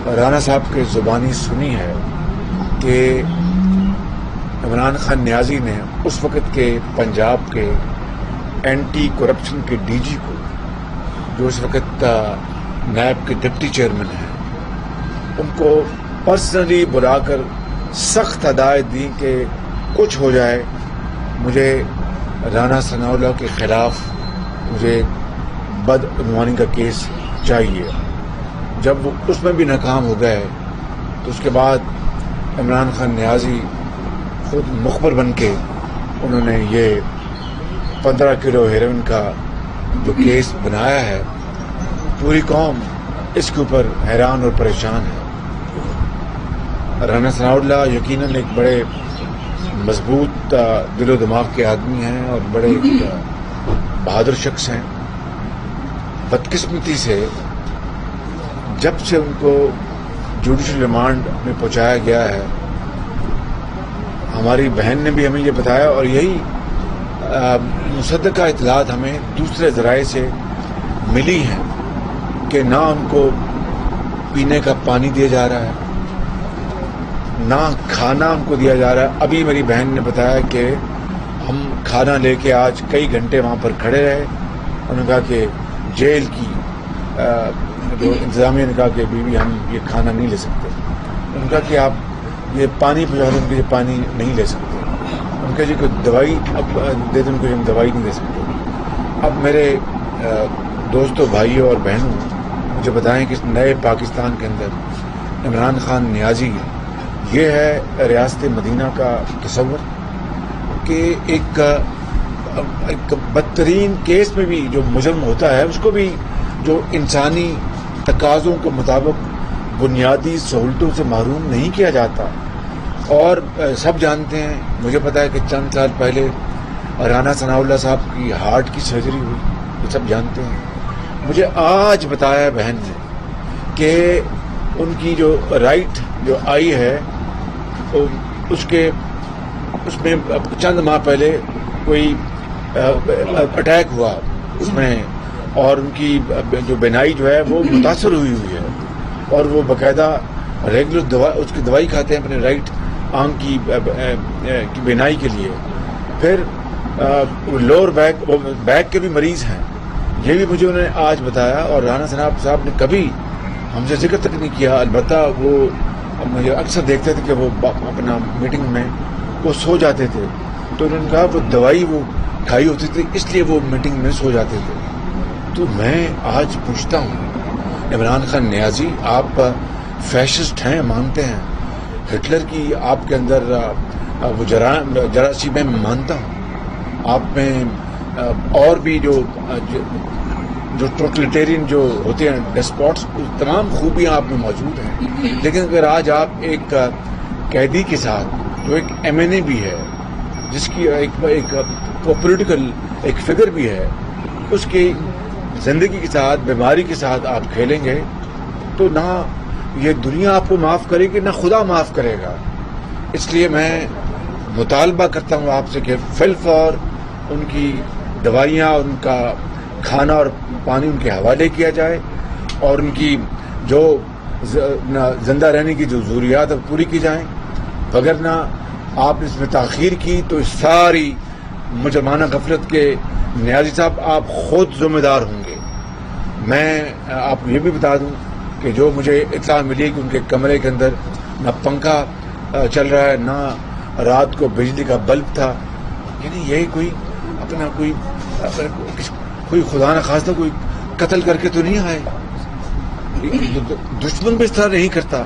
رانا صاحب کے زبانی سنی ہے کہ عمران خان نیازی نے اس وقت کے پنجاب کے اینٹی کرپشن کے ڈی جی کو، جو اس وقت نیب کے ڈپٹی چیئرمین ہیں، ان کو پرسنلی بلا کر سخت ہدایت دی کہ کچھ ہو جائے، مجھے رانا ثناء اللہ کے خلاف مجھے بدعنوانی کا کیس چاہیے۔ جب وہ اس میں بھی ناکام ہو گئے تو اس کے بعد عمران خان نیازی خود مخبر بن کے انہوں نے یہ 15 کلو ہیروئن کا جو کیس بنایا ہے، پوری قوم اس کے اوپر حیران اور پریشان ہے۔ رانا ثناء اللہ یقیناً ایک بڑے مضبوط دل و دماغ کے آدمی ہیں اور بڑے بہادر شخص ہیں۔ بدقسمتی سے جب سے ان کو جوڈیشل ریمانڈ میں پہنچایا گیا ہے، ہماری بہن نے بھی ہمیں یہ بتایا اور یہی مصدقہ اطلاعات ہمیں دوسرے ذرائع سے ملی ہیں کہ نہ ان کو پینے کا پانی دیا جا رہا ہے، نہ کھانا ان کو دیا جا رہا ہے۔ ابھی میری بہن نے بتایا کہ ہم کھانا لے کے آج کئی گھنٹے وہاں پر کھڑے رہے۔ انہوں نے کہا کہ جیل کی جو انتظامیہ نے کہا کہ بیوی ہم یہ کھانا نہیں لے سکتے۔ انہوں نے کہا کہ آپ یہ پانی پہنچا دیں، ان کے یہ پانی نہیں لے سکتے۔ ان کا جی کوئی دوائی اب دے دیں، ان کو ہم دوائی نہیں دے سکتے۔ اب میرے دوستوں، بھائیوں اور بہنوں مجھے بتائیں کہ اس نئے پاکستان کے اندر عمران خان نیازی، یہ ہے ریاست مدینہ کا تصور کہ ایک بدترین کیس میں بھی جو مجرم ہوتا ہے اس کو بھی جو انسانی تقاضوں کے مطابق بنیادی سہولتوں سے محروم نہیں کیا جاتا۔ اور سب جانتے ہیں، مجھے پتا ہے کہ چند سال پہلے رانا ثناء اللہ صاحب کی ہارٹ کی سرجری ہوئی، یہ سب جانتے ہیں۔ مجھے آج بتایا بہن نے کہ ان کی جو رائٹ جو آئی ہے اس میں چند ماہ پہلے کوئی اٹیک ہوا اس میں، اور ان کی جو بینائی جو ہے وہ متاثر ہوئی ہے اور وہ باقاعدہ ریگولر اس کی دوائی کھاتے ہیں اپنے رائٹ آنکھ کی بینائی کے لیے۔ پھر لوور بیک کے بھی مریض ہیں، یہ بھی مجھے انہوں نے آج بتایا۔ اور رانا صاحب نے کبھی ہم سے ذکر تک نہیں کیا، البتہ وہ مجھے اکثر دیکھتے تھے کہ وہ اپنا میٹنگ میں وہ سو جاتے تھے، تو انہوں نے کہا وہ دوائی وہ کھائی ہوتی تھی اس لیے وہ میٹنگ میں سو جاتے تھے۔ تو میں آج پوچھتا ہوں عمران خان نیازی، آپ فیشسٹ ہیں، مانتے ہیں ہٹلر کی آپ کے اندر وہ جراثیم میں مانتا ہوں، آپ میں اور بھی جو ٹوٹلیٹیرین جو ہوتے ہیں ڈسپوٹس، تمام خوبیاں آپ میں موجود ہیں۔ لیکن اگر آج آپ ایک قیدی کے ساتھ جو ایک ایم این اے بھی ہے، جس کی ایک پولیٹیکل ایک فگر بھی ہے، اس کی زندگی کے ساتھ، بیماری کے ساتھ آپ کھیلیں گے تو نہ یہ دنیا آپ کو معاف کرے گی نہ خدا معاف کرے گا۔ اس لیے میں مطالبہ کرتا ہوں آپ سے کہ فی الفور ان کی دوائیاں، ان کا کھانا اور پانی ان کے حوالے کیا جائے اور ان کی جو زندہ رہنے کی جو ضروریات ہے پوری کی جائیں، وگرنہ آپ نے اس میں تاخیر کی تو اس ساری مجرمانہ غفلت کے نیازی صاحب آپ خود ذمہ دار ہوں گے۔ میں آپ کو یہ بھی بتا دوں کہ جو مجھے اطلاع ملی کہ ان کے کمرے کے اندر نہ پنکھا چل رہا ہے، نہ رات کو بجلی کا بلب تھا، یعنی یہی کوئی اپنا کوئی خدا نخواستہ کوئی قتل کر کے تو نہیں آئے، دشمن بھی اس طرح نہیں کرتا۔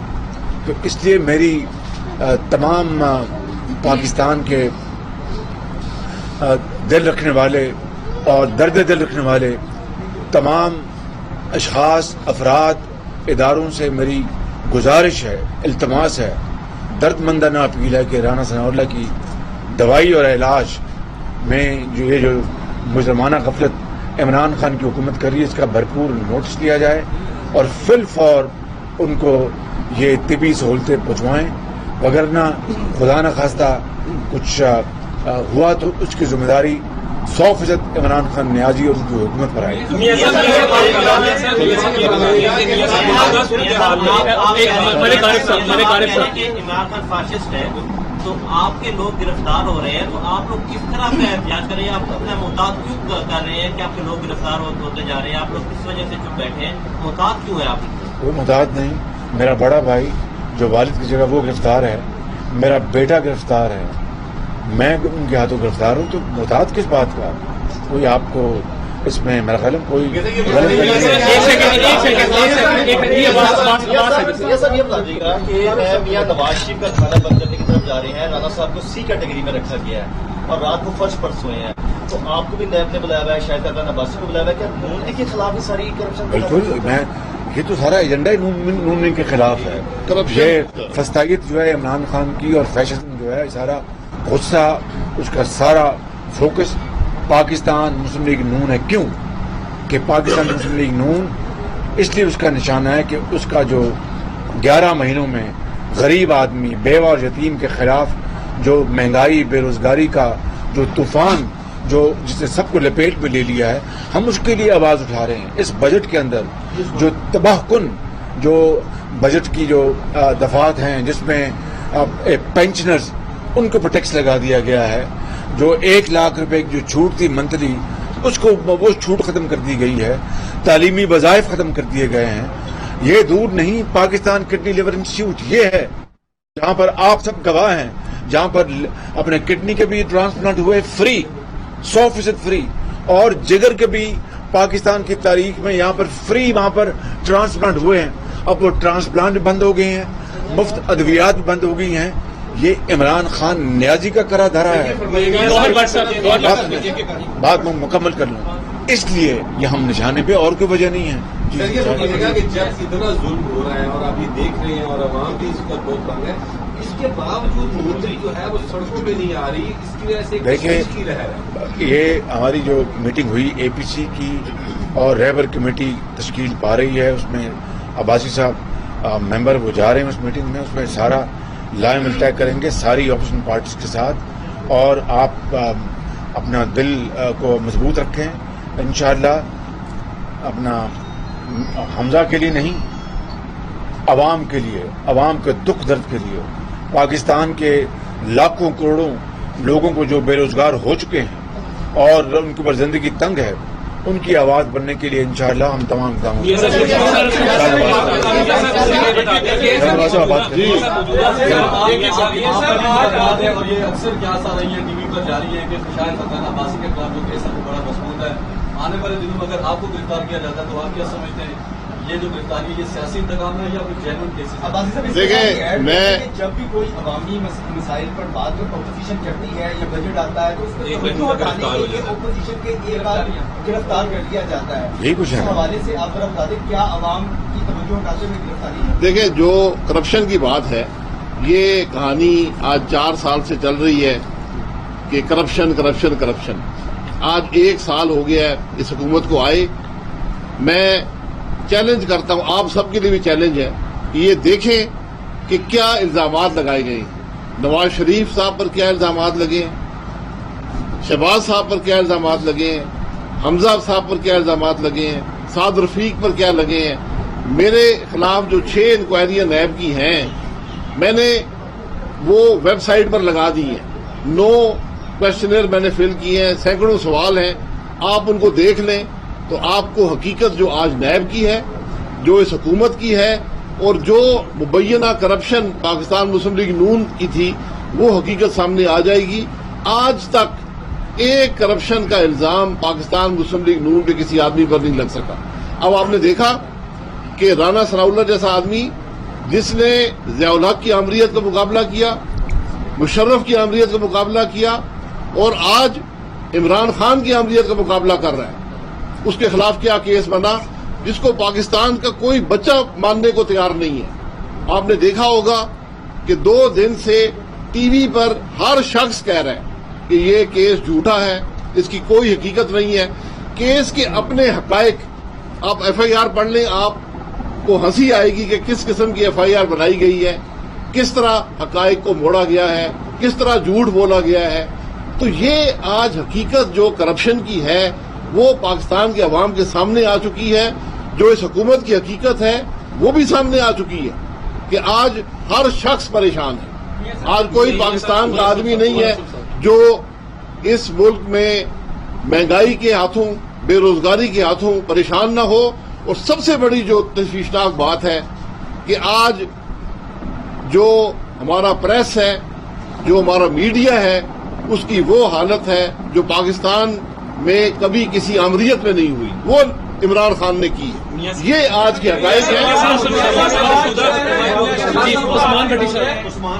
تو اس لیے میری تمام پاکستان کے دل رکھنے والے اور درد دل رکھنے والے تمام اشخاص، افراد، اداروں سے میری گزارش ہے، التماس ہے، درد مندانہ اپیل ہے کہ رانا ثناء اللہ کی دوائی اور علاج میں جو مجرمانہ غفلت عمران خان کی حکومت کر رہی ہے اس کا بھرپور نوٹس لیا جائے اور فی الفور ان کو یہ طبی سہولتیں پہنچوائیں، وگرنہ خدا نخواستہ کچھ ہوا تو اس کی ذمہ داری 100% عمران خان نیازی اور اس کی حکومت پر آئے. عمران خان فاشسٹ ہے تو آپ کے لوگ گرفتار ہو رہے ہیں، تو آپ لوگ کس طرح کا احتجاج کر رہے ہیں؟ آپ اپنا محتاط کیوں کر رہے ہیں کہ آپ کے لوگ گرفتار ہوتے جا رہے ہیں؟ آپ لوگ کس وجہ سے چپ بیٹھے ہیں؟ محتاط کیوں ہے آپ؟ وہ محتاط نہیں، میرا بڑا بھائی جو والد کی جگہ وہ گرفتار ہے، میرا بیٹا گرفتار ہے، میں ان کے ہاتھوں گرفتار ہوں، تو محتاط کس بات کا؟ کوئی آپ کو اس میں میرا خیال ہے کوئی غلط نہیں ہے. میاں نواز شریف کا کھانا بند کرنے کی طرف جا رہے ہیں، رانا صاحب کو سی کیٹیگری میں رکھا گیا ہے اور رات کو فرش پر سوئے ہیں، تو آپ کو بھی نیب نے بلایا ہوا ہے، شاہد اربان عباسی کو بلایا ہوا ہے، کیا نون کے خلاف ہی ساری کرپشن؟ بالکل، میں یہ تو سارا ایجنڈا ہی نون کے خلاف ہے. یہ فسطائیت جو ہے عمران خان کی اور فیشن جو ہے سارا غصہ، اس کا سارا فوکس پاکستان مسلم لیگ نون ہے. کیوں کہ پاکستان مسلم لیگ نون اس لیے اس کا نشانہ ہے کہ اس کا جو 11 مہینوں میں غریب آدمی، بیوہ اور یتیم کے خلاف جو مہنگائی، بے روزگاری کا جو طوفان جو جس نے سب کو لپیٹ میں لے لیا ہے، ہم اس کے لیے آواز اٹھا رہے ہیں. اس بجٹ کے اندر جو تباہ کن جو بجٹ کی جو دفعات ہیں، جس میں پینشنرز ان کو ٹیکس لگا دیا گیا ہے، جو 1 لاکھ روپے کی جو چھوٹ تھی منتھلی، اس کو وہ چھوٹ ختم کر دی گئی ہے، تعلیمی وظائف ختم کر دیے گئے ہیں. یہ دور نہیں، پاکستان کڈنی لیور انسٹیٹیوٹ یہ ہے جہاں پر آپ سب گواہ ہیں، جہاں پر اپنے کڈنی کے بھی ٹرانسپلانٹ ہوئے فری، 100% فری، اور جگر کے بھی پاکستان کی تاریخ میں یہاں پر فری وہاں پر ٹرانسپلانٹ ہوئے ہیں. اب وہ ٹرانسپلانٹ بند ہو گئے ہیں، مفت ادویات بھی بند ہو گئی ہیں. یہ عمران خان نیازی کا کرا دھرا ہے. بات میں مکمل کر لوں، اس لیے یہ ہم نشانے پہ، اور کوئی وجہ نہیں ہے. جب اتنا ظلم ہو رہا ہے اور آپ یہ دیکھ رہے ہیں اور عوام بھی اس پر بہت بند ہے، اس کے باوجود منتری جو ہے وہ سڑکوں پہ نہیں آ رہی، اس کی وجہ سے دیکھیں یہ ہماری جو میٹنگ ہوئی اے پی سی کی اور رہبر کمیٹی تشکیل پا رہی ہے، اس میں عباسی صاحب ممبر وہ جا رہے ہیں اس میٹنگ میں، اس میں سارا لائن طے کریں گے ساری اپوزیشن پارٹیز کے ساتھ. اور آپ اپنا دل کو مضبوط رکھیں انشاءاللہ. اپنا حمزہ کے لیے نہیں، عوام کے لیے، عوام کے دکھ درد کے لیے، پاکستان کے لاکھوں کروڑوں لوگوں کو جو بے روزگار ہو چکے ہیں اور ان کے اوپر زندگی تنگ ہے، ان کی آواز بننے کے لیے انشاءاللہ ہم تمام کام یہ اکثر کیا سا رہی ہے ٹی وی پر جاری ہے کہ شاہد اربان عباسی کے خلاف جو کیس ہے وہ بڑا مضبوط ہے، آنے والے دنوں میں اگر آپ کو گرفتار کیا جاتا ہے تو آپ کیا سمجھتے ہیں یہ جو گرفتاری یہ سیاسی انتقام ہے یا کوئی جینوئن کیسز؟ دیکھیں میں جب بھی کوئی عوامی مسائل پر بات میں اپوزیشن کرتی ہے یا بجٹ آتا ہے تو اس میں اپوزیشن کے ایک بار گرفتار کر دیا جاتا ہے. یہی کچھ ہے. اس حوالے سے آپ ذرا بتا دیں کیا عوام کی توجہ ہٹاتے ہوئے گرفتاری ہے؟ دیکھیں جو کرپشن کی بات ہے، یہ کہانی آج 4 سال سے چل رہی ہے کہ کرپشن کرپشن کرپشن. آج 1 سال ہو گیا ہے اس حکومت کو آئے. میں چیلنج کرتا ہوں، آپ سب کے لیے بھی چیلنج ہے کہ یہ دیکھیں کہ کیا الزامات لگائے گئے. نواز شریف صاحب پر کیا الزامات لگے ہیں، شہباز صاحب پر کیا الزامات لگے ہیں، حمزہ صاحب پر کیا الزامات لگے ہیں، سعد رفیق پر کیا لگے ہیں. میرے خلاف جو 6 انکوائریاں نیب کی ہیں میں نے وہ ویب سائٹ پر لگا دی ہیں. 9 کویشچنر میں نے فل کیے ہیں، سینکڑوں سوال ہیں. آپ ان کو دیکھ لیں تو آپ کو حقیقت جو آج نیب کی ہے، جو اس حکومت کی ہے، اور جو مبینہ کرپشن پاکستان مسلم لیگ نون کی تھی وہ حقیقت سامنے آ جائے گی. آج تک ایک کرپشن کا الزام پاکستان مسلم لیگ نون کے کسی آدمی پر نہیں لگ سکا. اب آپ نے دیکھا کہ رانا ثناءاللہ جیسا آدمی جس نے ضیاء الحق کی آمریت کا مقابلہ کیا، مشرف کی آمریت کا مقابلہ کیا، اور آج عمران خان کی آمریت کا مقابلہ کر رہا ہے، اس کے خلاف کیا کیس بنا جس کو پاکستان کا کوئی بچہ ماننے کو تیار نہیں ہے. آپ نے دیکھا ہوگا کہ 2 دن سے ٹی وی پر ہر شخص کہہ رہا ہے کہ یہ کیس جھوٹا ہے، اس کی کوئی حقیقت نہیں ہے. کیس کے اپنے حقائق آپ ایف آئی آر پڑھ لیں، آپ کو ہنسی آئے گی کہ کس قسم کی ایف آئی آر بنائی گئی ہے، کس طرح حقائق کو موڑا گیا ہے، کس طرح جھوٹ بولا گیا ہے. تو یہ آج حقیقت جو کرپشن کی ہے وہ پاکستان کے عوام کے سامنے آ چکی ہے. جو اس حکومت کی حقیقت ہے وہ بھی سامنے آ چکی ہے کہ آج ہر شخص پریشان ہے. آج کوئی پاکستان کا آدمی نہیں ہے جو اس ملک میں مہنگائی کے ہاتھوں بے روزگاری کے ہاتھوں پریشان نہ ہو. اور سب سے بڑی جو تشویشناک بات ہے کہ آج جو ہمارا پریس ہے, جو ہمارا میڈیا ہے, اس کی وہ حالت ہے جو پاکستان میں کبھی کسی آمریت میں نہیں ہوئی, وہ عمران خان نے کی ہے. یہ آج کے حقائق ہیں.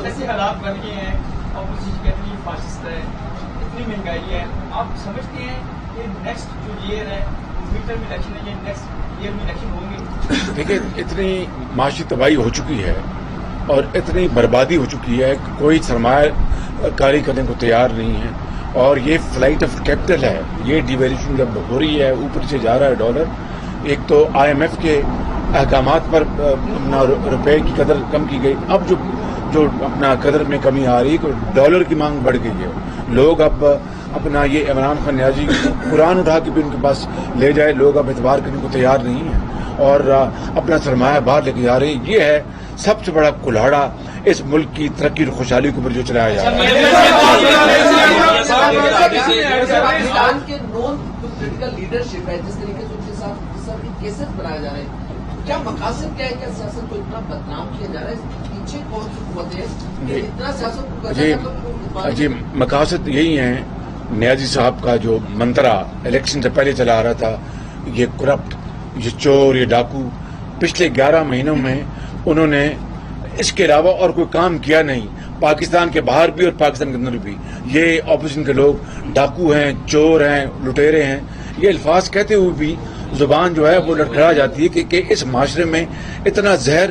ایسے حالات بن گئے ہیں, اپوزیشن کہتی ہے فاسسٹ ہے, اتنی مہنگائی ہے. آپ سمجھتے ہیں کہ نیکسٹ جو ایئر ہے مڈ ٹرم الیکشن ہے, یہ نیکسٹ ایئر میں الیکشن ہوں گے؟ دیکھیں, اتنی معاشی تباہی ہو چکی ہے اور اتنی بربادی ہو چکی ہے کہ کوئی سرمایہ کاری کرنے کو تیار نہیں ہے. اور یہ فلائٹ آف کیپٹل ہے, یہ ڈیویلیوشن جب ہو رہی ہے, اوپر سے جا رہا ہے ڈالر. ایک تو آئی ایم ایف کے احکامات پر اپنا روپے کی قدر کم کی گئی, اب جو اپنا قدر میں کمی آ رہی ہے تو ڈالر کی مانگ بڑھ گئی ہے. لوگ اب اپنا یہ عمران خان نیازی قرآن اٹھا کے بھی ان کے پاس لے جائے, لوگ اب اعتبار کرنے کو تیار نہیں ہیں اور اپنا سرمایہ باہر لے کے جا رہے ہیں. یہ ہے سب سے بڑا کلاڑا اس ملک کی ترقی اور خوشحالی کے اوپر جو چلایا جا رہا ہے. پاکستان کے نون پولیٹیکل لیڈرشپ ہے, جس طریقے سے ان کے ساتھ کیسز بنائے جا رہے ہیں, کیا مقاصد کیا ہے؟ کیا سیاست کو اتنا بدنام کیا جا رہا ہے؟ پیچھے کون سی قوت ہے کہ اتنا سیاست کو جی, مقاصد یہی ہیں. نیازی صاحب کا جو منترا الیکشن سے پہلے چلا آ رہا تھا, یہ کرپٹ, یہ چور, یہ ڈاکو, پچھلے 11 مہینوں میں انہوں نے اس کے علاوہ اور کوئی کام کیا نہیں. پاکستان کے باہر بھی اور پاکستان کے اندر بھی یہ اپوزیشن کے لوگ ڈاکو ہیں, چور ہیں, لٹیرے ہیں. یہ الفاظ کہتے ہوئے بھی زبان جو ہے وہ لڑکھڑا جاتی ہے کہ اس معاشرے میں اتنا زہر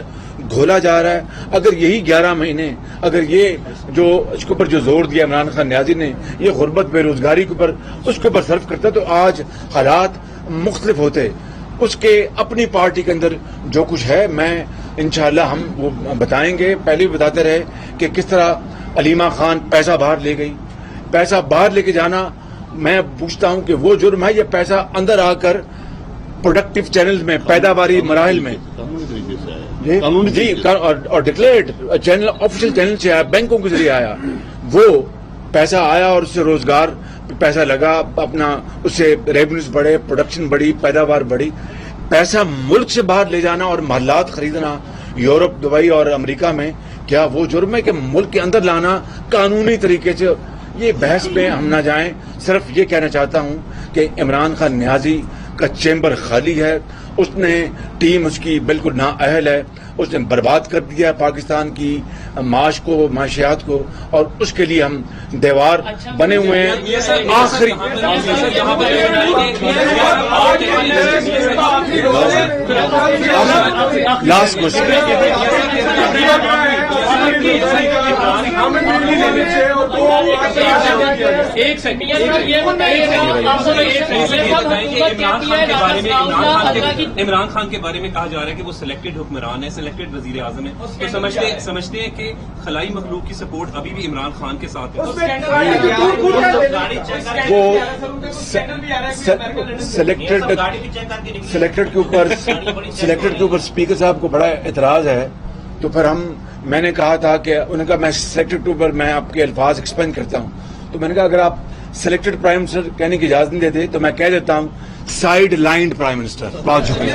گھولا جا رہا ہے. اگر یہی 11 مہینے اگر یہ جو اس کے اوپر جو زور دیا عمران خان نیازی نے, یہ غربت بے روزگاری کے اوپر اس کے اوپر صرف کرتا تو آج حالات مختلف ہوتے. اس کے اپنی پارٹی کے اندر جو کچھ ہے, میں انشاءاللہ ہم وہ بتائیں گے. پہلے بھی بتاتے رہے کہ کس طرح علیمہ خان پیسہ باہر لے گئی. پیسہ باہر لے کے جانا, میں پوچھتا ہوں کہ وہ جرم ہے یا پیسہ اندر آ کر پروڈکٹیو چینل میں, پیداواری مراحل میں جی اور ڈکلیئرڈ چینل, آفیشیل چینل سے آیا, بینکوں کے ذریعے آیا, وہ پیسہ آیا اور اس سے روزگار پیسہ لگا, اپنا اس سے ریونیوز بڑھے, پروڈکشن بڑھی, پیداوار بڑھی. پیسہ ملک سے باہر لے جانا اور محلات خریدنا یورپ, دبئی اور امریکہ میں, کیا وہ جرم ہے کہ ملک کے اندر لانا قانونی طریقے سے؟ یہ بحث پہ ہم نہ جائیں. صرف یہ کہنا چاہتا ہوں کہ عمران خان نیازی کا چیمبر خالی ہے. اس نے ٹیم اس کی بالکل نااہل ہے. اس نے برباد کر دیا پاکستان کی معاش کو, معاشیات کو, اور اس کے لیے ہم دیوار بنے ہوئے ہیں. آخری لاسٹ کوشچن, ایک سیکنڈ عمران خان کے بارے میں کہا جا رہا ہے کہ وہ سلیکٹڈ حکمران ہے, سلیکٹڈ وزیر اعظم ہے, تو سمجھتے ہیں کہ خلائی مخلوق کی سپورٹ ابھی بھی عمران خان کے ساتھ ہے. وہ سلیکٹڈ کے اوپر اسپیکر صاحب کو بڑا اعتراض ہے. تو پھر میں نے کہا تھا کہ انہوں نے کہا میں سلیکٹڈ کے اوپر میں آپ کے الفاظ ایکسپلین کرتا ہوں. تو میں نے کہا اگر آپ سلیکٹڈ پرائم منسٹر کہنے کی اجازت نہیں دیتے تو میں کہہ دیتا ہوں سائیڈ لائنڈ پرائم منسٹر. بہت شکریہ.